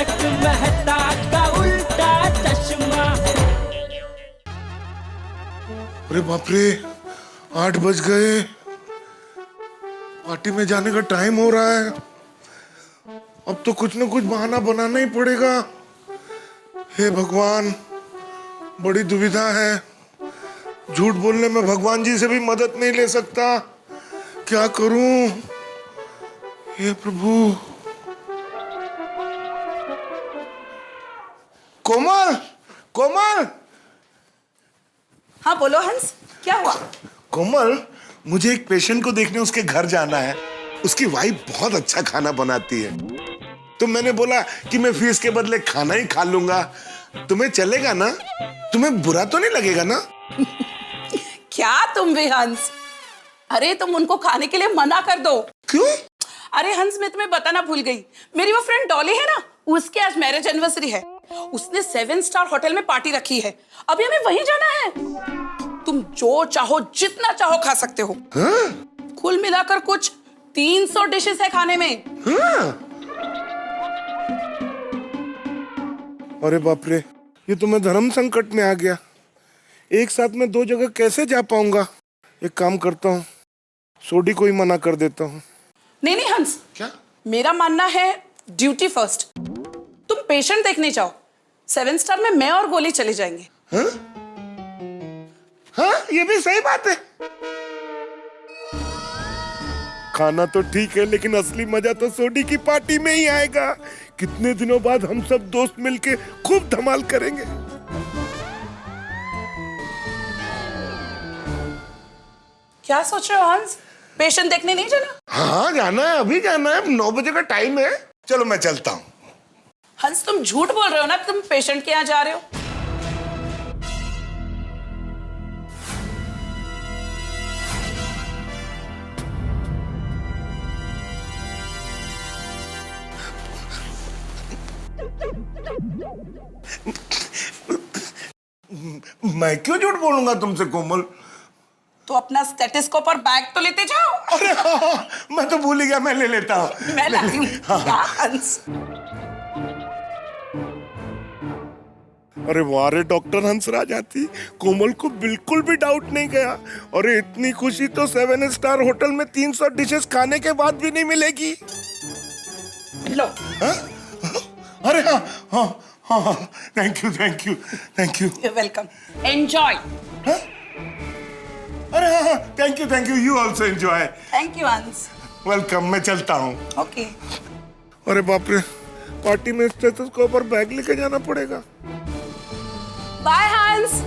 तारक मेहता का उल्टा चश्मा। अरे बाप रे, 8 बज गए। पार्टी में जाने का टाइम हो रहा है। अब तो कुछ न कुछ बहाना बनाना ही पड़ेगा। हे भगवान, बड़ी दुविधा है। झूठ बोलने में भगवान जी से भी मदद नहीं ले सकता। क्या करूं? हे प्रभु। कोमल, कोमल। हाँ बोलो हंस, क्या हुआ? कोमल, मुझे एक पेशेंट को देखने उसके घर जाना है। उसकी वाइफ बहुत अच्छा खाना बनाती है, तो मैंने बोला कि मैं फीस के बदले खाना ही खा लूंगा। तुम्हें चलेगा ना? तुम्हें बुरा तो नहीं लगेगा ना? क्या तुम भी हंस? अरे तुम उनको खाने के लिए मना कर दो। क्यों? अरे हंस, मैं तुम्हें बताना भूल गई। मेरी वो फ्रेंड डॉली है ना, उसके आज मैरिज एनिवर्सरी है। उसने 7 स्टार होटल में पार्टी रखी है। अभी हमें वहीं जाना है। तुम जो चाहो जितना चाहो खा सकते हो। हाँ? कुल मिलाकर कुछ 300 डिशेस है खाने में। हाँ? अरे बाप रे, ये तो मैं धर्म संकट में आ गया। एक साथ में 2 जगह कैसे जा पाऊंगा? एक काम करता हूँ, सोडी को ही मना कर देता हूँ। नहीं नहीं हंस, क्या? मेरा मानना है ड्यूटी फर्स्ट। तुम पेशेंट देखने जाओ, 7 स्टार में मैं और गोली चले जाएंगे। हाँ? हाँ, ये भी सही बात है। खाना तो ठीक है, लेकिन असली मजा तो सोडी की पार्टी में ही आएगा। कितने दिनों बाद हम सब दोस्त मिलके खूब धमाल करेंगे। क्या सोच रहे हो हंस? पेशेंट देखने नहीं जाना? हाँ जाना है, अभी जाना है। 9 बजे का टाइम है। चलो मैं चलता हूँ। हंस, तुम झूठ बोल रहे हो ना, तुम पेशेंट के यहाँ जा रहे हो। मैं क्यों झूठ बोलूंगा तुमसे कोमल? तो अपना स्टेथोस्कोप और बैग तो लेते जाओ। अरे हाँ, मैं तो भूल ही गया, मैं ले लेता हूँ। मैं लाती हूँ। हाँ। क्या हंस? अरे वाह रे डॉक्टर हंसराज आती, कोमल को बिल्कुल भी डाउट नहीं गया। अरे इतनी खुशी तो 7 स्टार होटल में 300 डिशेस खाने के बाद भी नहीं मिलेगी। लो। हाँ? अरे हाँ हाँ हाँ, thank you thank you thank you. You're welcome. Enjoy. अरे हाँ हाँ, thank you, you also enjoy. Thank you हंस। वेलकम, मैं चलता हूँ। Okay. अरे बाप रे, पार्टी में स्टेथोस्कोप और बैग लेके जाना पड़ेगा। Bye हंस।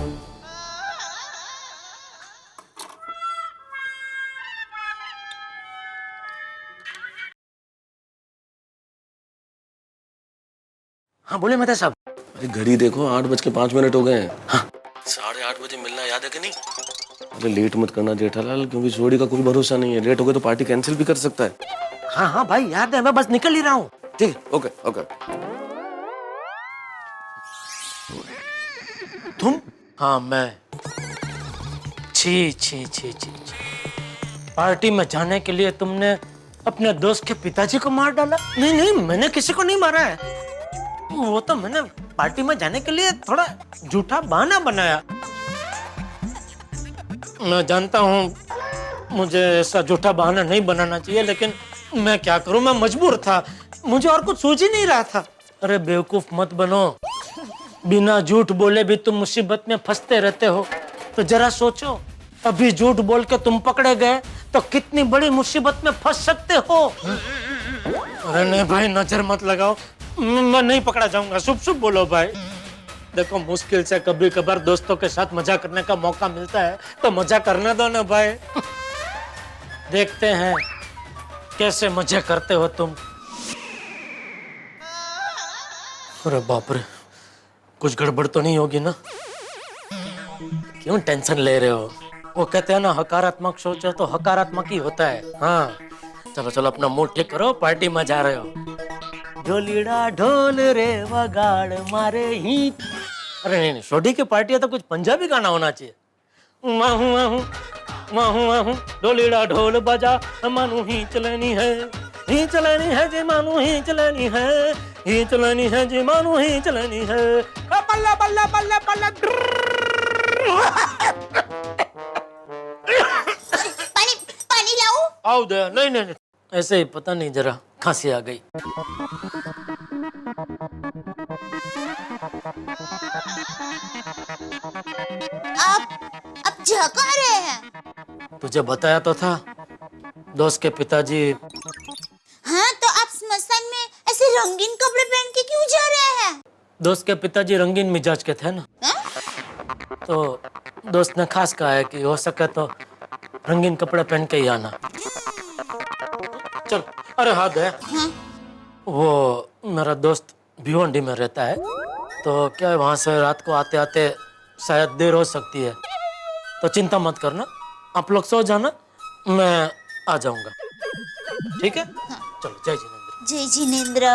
हाँ बोले मेहता साहब। अरे घड़ी देखो, 8:05 हो गए हैं। हाँ 8:30 बजे मिलना याद है कि नहीं? अरे लेट मत करना जेठालाल, क्योंकि जोड़ी का कोई भरोसा नहीं है। लेट हो गए तो पार्टी कैंसिल भी कर सकता है। हाँ हाँ भाई याद है, मैं बस निकल ही रहा हूँ। ठीक है, ओके ओके। तुम? हाँ मैं। छी छी छी छी छी। पार्टी में जाने के लिए तुमने अपने दोस्त के पिताजी को मार डाला? नहीं नहीं, मैंने किसी को नहीं मारा है। वो तो मैंने पार्टी में जाने के लिए थोड़ा झूठा बहाना बनाया। मैं जानता हूँ मुझे ऐसा झूठा बहाना नहीं बनाना चाहिए, लेकिन मैं क्या करूँ, मैं मजबूर था। मुझे और कुछ सूझ ही नहीं रहा था। अरे बेवकूफ मत बनो, बिना झूठ बोले भी तुम मुसीबत में फंसते रहते हो। तो जरा सोचो, अभी झूठ बोल के तुम पकड़े गए तो कितनी बड़ी मुसीबत में फंस सकते हो। अरे नहीं भाई, नजर मत लगाओ, मैं नहीं पकड़ा जाऊंगा। शुभ शुभ बोलो भाई। देखो मुश्किल से कभी कभार दोस्तों के साथ मजा करने का मौका मिलता है तो मजा करने दो ना भाई। देखते हैं कैसे मजे करते हो तुम। अरे बाप रे, कुछ गड़बड़ तो नहीं होगी ना? क्यों टेंशन ले रहे हो? वो कहते हैं ना, हकारात्मक सोचो तो हकारात्मक ही होता है। हाँ चलो चलो, अपना मूड ठीक करो, पार्टी में जा रहे हो। ढोलीड़ा ढोल रे वगाड़ मारे ही। अरे नहीं नहीं, सोडी की पार्टी है तो कुछ पंजाबी गाना होना चाहिए। माहू माहू माहू माहू ढोलीड़ा ढोल बजा, मानू ही चलनी है। ही चलानी है जी मानू, ही चलानी है, ही चलानी है जी मानू, ही चलानी है। बल्ला बल्ला बल्ला बल्ला। पानी पानी लाऊं? आओ दे। नहीं नहीं नहीं, ऐसे ही पता नहीं, जरा खांसी आ गई। आप झका रहे हैं? तुझे बताया तो था, दोस्त के पिताजी। हाँ, तो आप स्मशान में ऐसे रंगीन कपड़े पहन के क्यों जा रहे हैं? दोस्त के पिताजी रंगीन मिजाज के थे ना, तो दोस्त ने खास कहा है कि हो सके तो रंगीन कपड़े पहन के ही आना। चल, अरे हाथ है। हाँ? वो मेरा दोस्त भिवंडी में रहता है, तो क्या है, वहां से रात को आते आते शायद देर हो सकती है, तो चिंता मत करना, आप लोग सो जाना, मैं आ जाऊंगा। ठीक है? हाँ। चलो, जय जिनेंद्र। जय जिनेंद्र।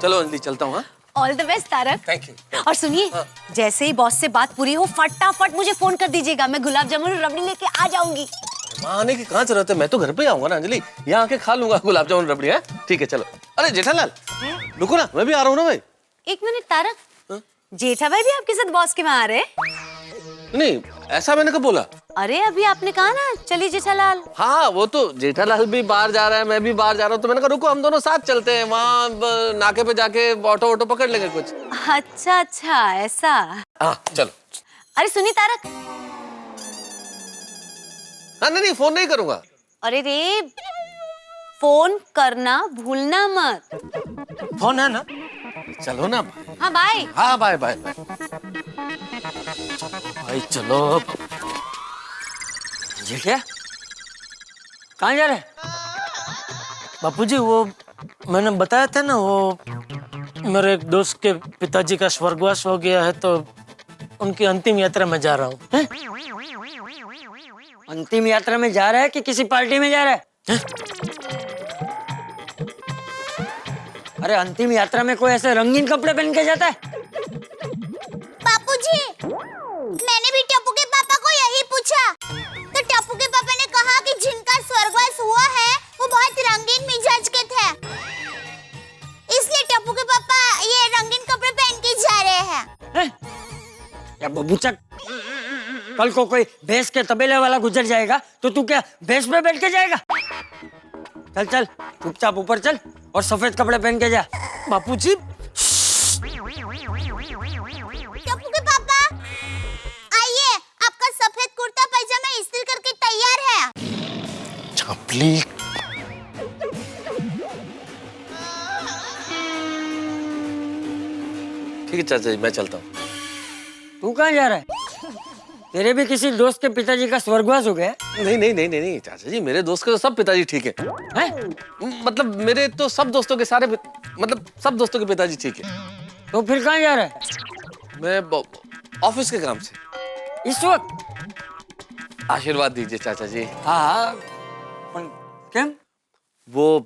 चलो अंजलि, चलता हूँ। All the best Tarak. Thank you. और सुनिए, जैसे ही बॉस से बात पूरी हो फटाफट मुझे फोन कर दीजिएगा, मैं गुलाब जामुन और रबड़ी लेके आ जाऊंगी। वहाँ आने की कहाँ जरूरत है, मैं तो घर पे आऊंगा ना अंजलि, यहाँ आके खा लूंगा गुलाब जामुन रबड़ी है। ठीक है चलो। अरे जेठालाल, रुको ना, मैं भी आ रहा हूँ ना भाई। एक मिनट तारक, जेठा भाई भी आपके साथ बॉस के वहाँ आ रहे? नहीं, ऐसा मैंने कब बोला? अरे अभी आपने कहा ना चलिए जेठालाल। हाँ, वो तो जेठालाल भी बाहर जा रहा है, मैं भी बाहर जा रहा हूँ, तो मैंने कहा रुको हम दोनों साथ चलते हैं, वहाँ नाके पे जाके ऑटो ऑटो पकड़ लेंगे कुछ। अच्छा अच्छा, ऐसा। हाँ चलो। अरे सुनिए तारक। हाँ नहीं, फोन नहीं करूंगा। अरे रे, फोन करना भूलना मत। फोन है ना? चलो ना भाई। हाँ बाय। हाँ बाय बाय बाय। भाई चलो। ये क्या? कहाँ जा रहे? बापूजी, वो मैंने बताया था ना, वो मेरे एक दोस्त के पिताजी का स्वर्गवास हो गया है, तो उनकी अंतिम यात्रा में जा रहा हूँ। अंतिम यात्रा में जा रहा है कि किसी पार्टी में जा रहा है? अरे अंतिम यात्रा में कोई ऐसे रंगीन कपड़े पहन के जाता है? बापूजी, मैंने भी टप्पू के पापा को यही पूछा, तो टप्पू के पापा ने कहा कि जिनका स्वर्गवास हुआ है वो बहुत रंगीन मिजाज के थे, इसलिए टप्पू के पापा ये रंगीन कपड़े पहन के जा रहे हैं। या बबूचक, कल को कोई भैंस के तबेले वाला गुजर जाएगा तो तू क्या भैंस पे बैठ के जाएगा? चल चल, चुपचाप ऊपर चल और सफेद कपड़े पहन के जा। बापूजी, टप्पू के पापा, आइए, आपका सफेद कुर्ता पैजामा इस्त्री करके तैयार है। छपली। ठीक है चाचा जी, मैं चलता हूँ। तू कहाँ जा रहा है? तेरे भी किसी दोस्त के पिताजी का स्वर्गवास हो गया? नहीं नहीं नहीं नहीं चाचा जी, मेरे दोस्त के तो सब पिताजी ठीक है। मतलब मेरे तो सब दोस्तों के सारे मतलब सब दोस्तों के पिताजी ठीक है। तो फिर कहाँ जा रहा है? मैं ऑफिस के काम से। इस वक्त? आशीर्वाद दीजिए चाचा जी। हाँ। क्यों? वो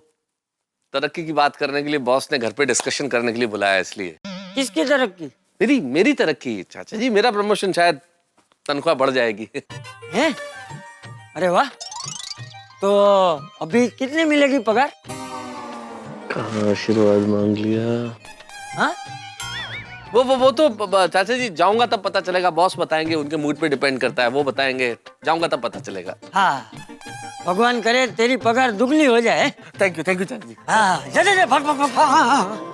तरक्की की बात करने के लिए बॉस ने घर पे डिस्कशन करने के लिए बुलाया, इसलिए। किसकी तरक्की? मेरी तरक्की चाचा जी, मेरा प्रमोशन, शायद तनख्वाह बढ़ जाएगी। हैं? अरे वाह, तो अभी कितनी मिलेगी पगार? आशीर्वाद मांग लिया। हाँ? वो तो चाचा जी, जाऊंगा तब पता चलेगा, बॉस बताएंगे, उनके मूड पे डिपेंड करता है, वो बताएंगे, जाऊंगा तब पता चलेगा। हाँ, भगवान करे तेरी पगार दुगनी हो जाए। थैंक यू चाचा जी। हाँ, जा भाग भाग भाग। हाँ।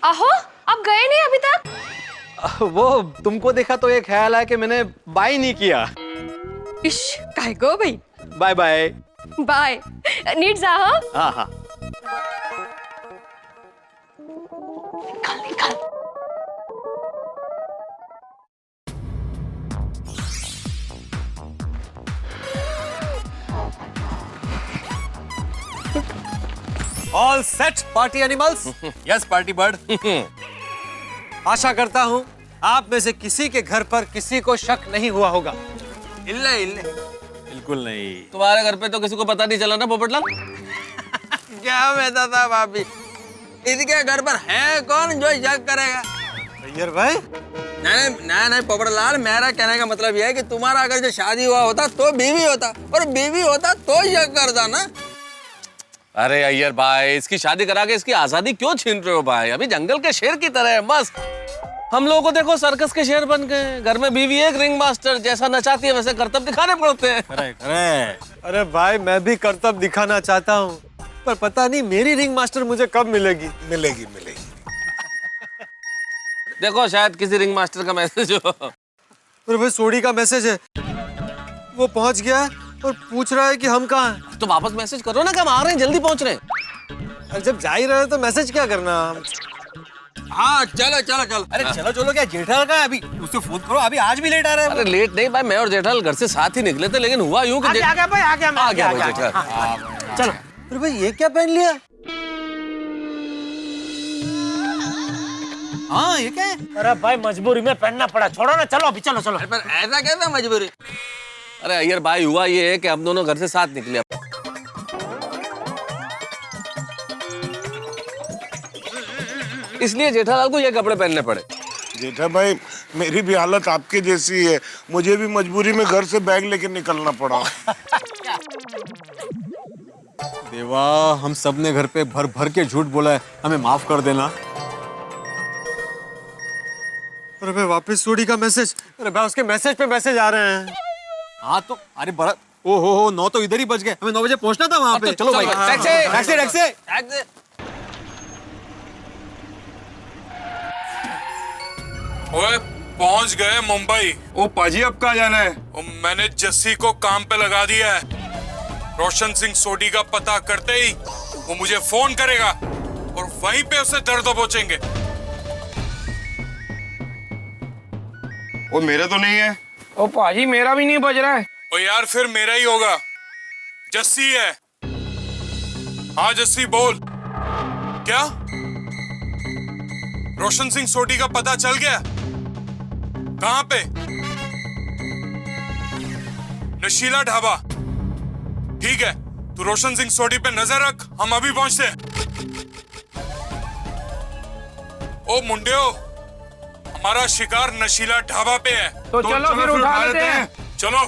आहो, आप गए नहीं अभी तक? वो तुमको देखा तो ये ख्याल आया कि मैंने बाय नहीं किया। इश, काय गो भाई। Bye bye. बाय, नीट जा। हाँ हाँ हाँ। All set party animals? Yes party bird. आशा करता हूँ आप में से किसी के घर पर किसी को शक नहीं हुआ होगा। इल्ले इल्ले बिल्कुल नहीं। तुम्हारे घर पे तो किसी को पता नहीं चला ना पोपटलाल? क्या कहता था भाभी, इसके घर पर है कौन जो शक करेगा? अय्यर भाई, नहीं पोपटलाल, मेरा कहने का मतलब यह है कि तुम्हारा अगर जो शादी हुआ होता तो बीवी होता, और बीवी होता तो शक करता ना। अरे अय्यर भाई, इसकी शादी करा के इसकी आजादी क्यों छीन रहे हो भाई? अभी जंगल के शेर की तरह है मस्त। हम लोगों को देखो सर्कस के शेर बन गए। घर में बीवी एक रिंग मास्टर, जैसा नचाती है वैसे करतब दिखाने पड़ते हैं। अरे भाई, मैं भी करतब दिखाना चाहता हूँ, पर पता नहीं मेरी रिंग मास्टर मुझे कब मिलेगी। मिलेगी। देखो शायद किसी रिंग मास्टर का मैसेज हो। अरे भाई, सोडी का मैसेज है, वो पहुंच गया है और पूछ रहा है कि हम कहाँ हैं। तो वापस मैसेज करो ना कि हम आ रहे हैं, जल्दी पहुंच रहे हैं। अरे जब जा ही रहे तो मैसेज क्या करना। हाँ चलो। अरे चलो क्या जेठालाल का है? अभी उससे फोन करो, अभी आज भी लेट आ रहा है। अरे लेट नहीं भाई, मैं और जेठालाल घर से साथ ही निकले थे, लेकिन हुआ यूं कि आ गया भाई, आ गया भाई जेठालाल। चलो। अरे भाई, ये क्या पहन लिया? हाँ, ये क्या है? अरे भाई मजबूरी में पहनना पड़ा, छोड़ो ना, चलो अभी, चलो। पर ऐसा कैसा मजबूरी? अरे अय्यर भाई, हुआ ये है कि हम दोनों घर से साथ निकले, इसलिए जेठालाल को ये कपड़े पहनने पड़े। जेठा भाई, मेरी भी हालत आपके जैसी है। मुझे भी मजबूरी में घर से बैग लेके निकलना पड़ा। देवा, हम सब ने घर पे भर भर के झूठ बोला है, हमें माफ कर देना। अरे भाई, वापस सोडी का मैसेज। अरे भाई, उसके मैसेज पे मैसेज आ रहे हैं। हाँ तो अरे बड़ा, ओहो 9 तो इधर ही बज गए, हमें 9 बजे पहुंचना था वहाँ पे। चलो भाई, टैक्सी। ओए, पहुंच गए मुंबई। ओ पाजी, अब कहाँ जाना है? मैंने जस्सी को काम पे लगा दिया है। रोशन सिंह सोडी का पता करते ही वो मुझे फोन करेगा और वहीं पे उसे दर्द पहुंचेंगे। ओ मेरा तो नहीं है। ओ पाजी, मेरा भी नहीं बज रहा है। ओ यार, फिर मेरा ही होगा। जस्सी है। हाँ जस्सी, बोल। क्या रोशन सिंह सोडी का पता चल गया? कहां पे? नशीला ढाबा। ठीक है, तू रोशन सिंह सोडी पे नजर रख, हम अभी पहुंचते हैं। ओ मुंडियो, हमारा शिकार नशीला ढाबा पे है। तो चलो फिर उठा लेते हैं। चलो।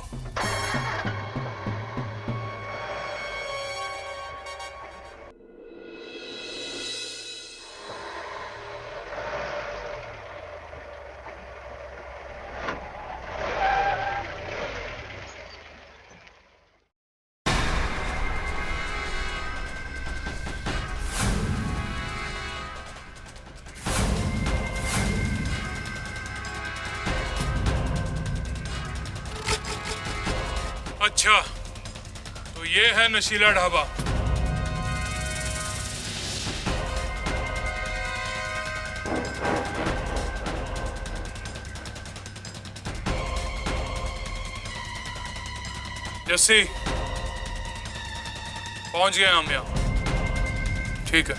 अच्छा, तो ये है नशीला ढाबा। जस्सी, पहुंच गए हम यहाँ। ठीक है,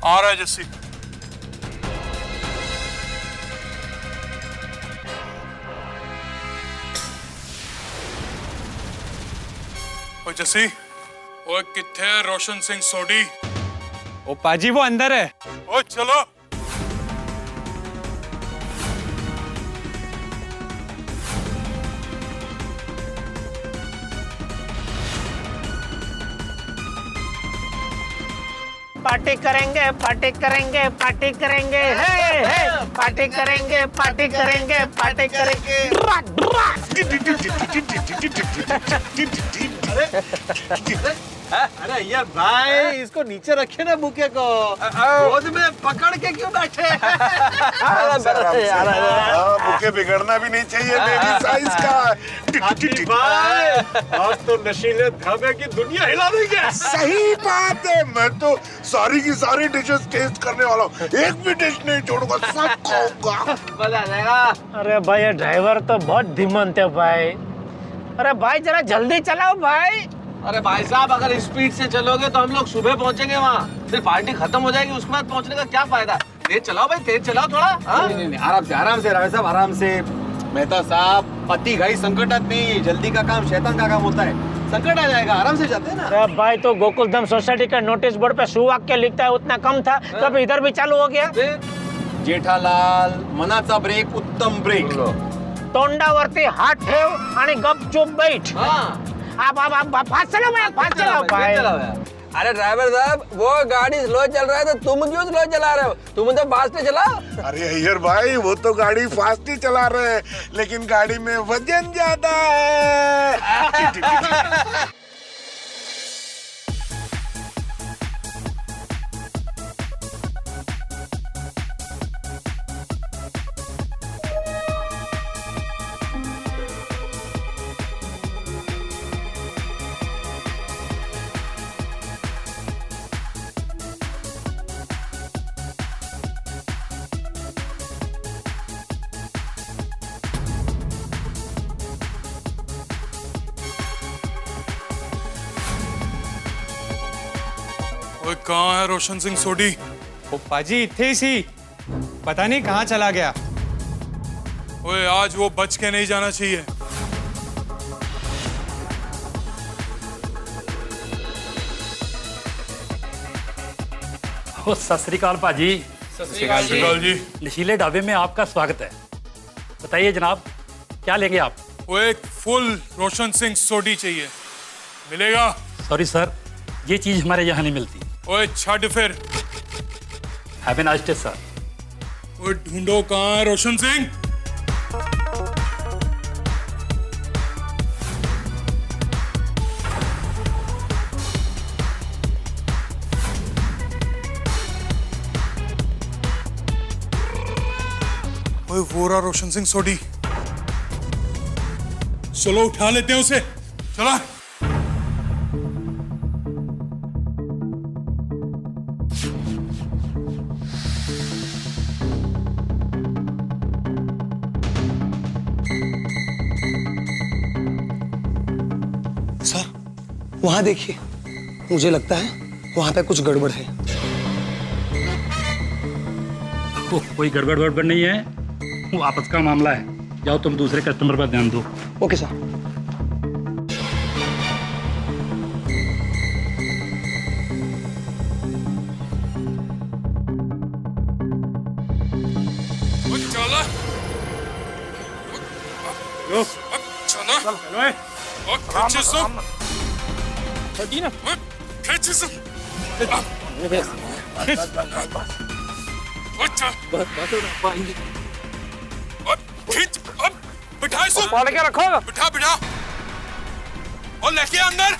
आ रहा है जस्सी। ओ जस्सी, ओए किथे है रोशन सिंह सोडी? ओ पाजी, वो अंदर है। ओ चलो। पार्टी करेंगे, पार्टी करेंगे, पार्टी करेंगे, हे पार्टी करेंगे, पार्टी करेंगे, पार्टी करेंगे। अरे यार भाई, इसको नीचे रखे ना बुके को, गोद में पकड़ के क्यों बैठे? बुके बिगड़ना भी नहीं चाहिए मेरी साइज का। भाई, आज तो नशीले ढाबे की दुनिया हिला देंगे। सही बात है, मैं तो सारी की सारी डिशेस टेस्ट करने वाला हूँ, एक भी डिश नहीं छोड़ूंगा, सब खाऊंगा। मजा आ जाएगा। अरे भाई, ये ड्राइवर तो बहुत धीमंत है भाई। अरे भाई, जरा जल्दी चलाओ भाई। अरे भाई साहब, अगर स्पीड से चलोगे तो हम लोग सुबह पहुंचेंगे वहाँ, फिर पार्टी खत्म हो जाएगी, उसके बाद पहुंचने का क्या फायदा। तेज चलाओ भाई, तेज चलाओ थोड़ा। नहीं, आराम से रावे साहब, आराम से। मेहता साहब, पति घाई संकटत नहीं, जल्दी का काम शैतान का काम होता है, संकट आ जाएगा, आराम से जाते हैं ना। अब भाई तो गोकुलधाम सोसाइटी का नोटिस बोर्ड पे सुवाक्य लिखता है उतना कम था, तो अब इधर भी चालू हो गया। जेठालाल, मनाचा ब्रेक उत्तम ब्रेक। तोंडावरती हात ठेव आणि गपचूप बैठ। आप फास्ट चलाओ भाई, फास्ट चलाओ भाई। अरे ड्राइवर साहब, वो गाड़ी स्लो चल रहा है तो तुम क्यों स्लो चला रहे हो? तुम तो फास्ट चलाओ। अरे अय्यर भाई, वो तो गाड़ी फास्ट ही चला रहे हैं, लेकिन गाड़ी में वजन ज्यादा है। ओए, कहाँ है रोशन सिंह सोडी? पाजी इत्थे ही सी, पता नहीं कहाँ चला गया। ओए, आज वो बच के नहीं जाना चाहिए। सत श्री अकाल भाजी। सत श्री अकाल जी। नशीले ढाबे में आपका स्वागत है। बताइए जनाब, क्या लेंगे आप? वो एक फुल रोशन सिंह सोडी चाहिए, मिलेगा? सॉरी सर, ये चीज हमारे यहाँ नहीं मिलती। ओए छाड़ फिर। Have a nice day sir. ओए ढूंढो, कहाँ है रोशन सिंह? ओए वो रहा रोशन सिंह सोडी। चलो उठा लेते हैं उसे, चला। वहां देखिए, मुझे लगता है वहां पे कुछ गड़बड़ है। कोई गड़बड़ नहीं है, वो आपस का मामला है। जाओ तुम दूसरे कस्टमर पर ध्यान दो। Okay sir. बिठा इसको, पाल के रखो। बिठा बिठा और लेके अंदर।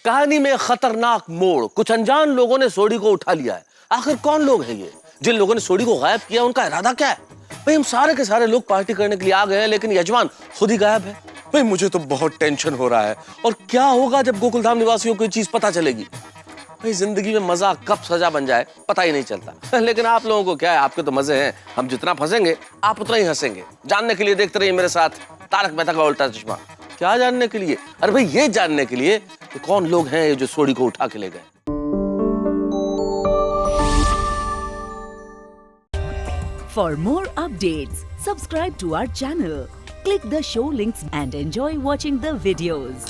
कहानी में खतरनाक मोड़, कुछ अनजान लोगों ने सोडी को उठा लिया है। आखिर कौन लोग हैं ये? जिन लोगों ने सोडी को गायब किया, उनका इरादा क्या है? भाई हम सारे के सारे लोग पार्टी करने के लिए आ गए हैं, लेकिन यजमान खुद ही गायब है। भाई मुझे तो बहुत टेंशन हो रहा है। और क्या होगा जब गोकुलधाम निवासियों को ये चीज पता चलेगी? भाई जिंदगी में मजा कब सजा बन जाए पता ही नहीं चलता। लेकिन आप लोगों को क्या है, आपके तो मजे हैं। हम जितना फंसेंगे आप उतना ही हंसेंगे। जानने के लिए देखते रहिए मेरे साथ तारक मेहता का उल्टा चश्मा। क्या जानने के लिए? अरे भाई ये जानने के लिए कि कौन लोग हैं ये जो सोडी को उठा के ले गए। For more updates, subscribe to our channel, click the show links and enjoy watching the videos.